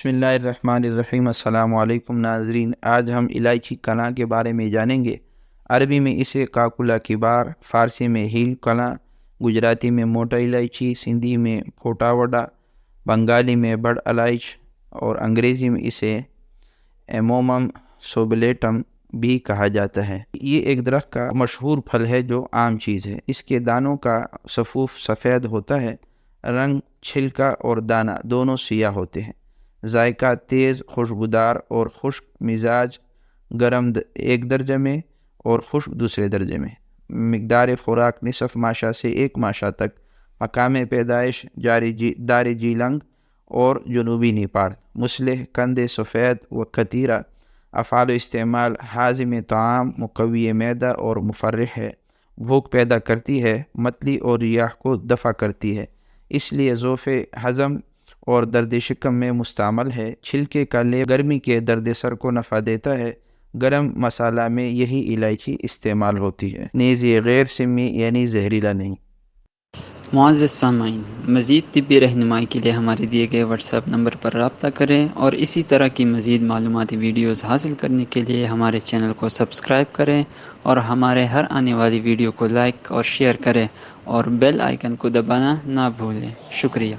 بسم اللہ الرحمن الرحیم۔ السلام علیکم ناظرین، آج ہم الائچی کلاں کے بارے میں جانیں گے۔ عربی میں اسے کاکولا کبار، فارسی میں ہیل کلاں، گجراتی میں موٹا الائچی، سندھی میں پھوٹا وڈا، بنگالی میں بڑ الائچ اور انگریزی میں اسے ایمومم سوبلیٹم بھی کہا جاتا ہے۔ یہ ایک درخت کا مشہور پھل ہے جو عام چیز ہے۔ اس کے دانوں کا صفوف سفید ہوتا ہے، رنگ، چھلکا اور دانہ دونوں سیاہ ہوتے ہیں۔ ذائقہ تیز، خوشبودار اور خشک مزاج، گرم ایک درجے میں اور خشک دوسرے درجے میں۔ مقدار خوراک نصف ماشا سے 1 ماشا تک۔ مقام پیدائش دار جیلنگ اور جنوبی نیپال۔ مصلح قند سفید و کتیرہ۔ افعال و استعمال: ہاضم طعام، مقوی معدہ اور مفرح ہے۔ بھوک پیدا کرتی ہے، متلی اور ریاح کو دفع کرتی ہے، اس لیے ضعف ہضم اور درد شکم میں مستعمل ہے۔ چھلکے کا لیپ گرمی کے درد سر کو نفع دیتا ہے۔ گرم مسالہ میں یہی الائچی استعمال ہوتی ہے، نیز یہ غیر سمی یعنی زہریلا نہیں۔ معزز سامعین، مزید طبی رہنمائی کے لیے ہمارے دیے گئے واٹس ایپ نمبر پر رابطہ کریں اور اسی طرح کی مزید معلوماتی ویڈیوز حاصل کرنے کے لیے ہمارے چینل کو سبسکرائب کریں اور ہمارے ہر آنے والی ویڈیو کو لائک اور شیئر کریں اور بیل آئیکن کو دبانا نہ بھولیں۔ شکریہ۔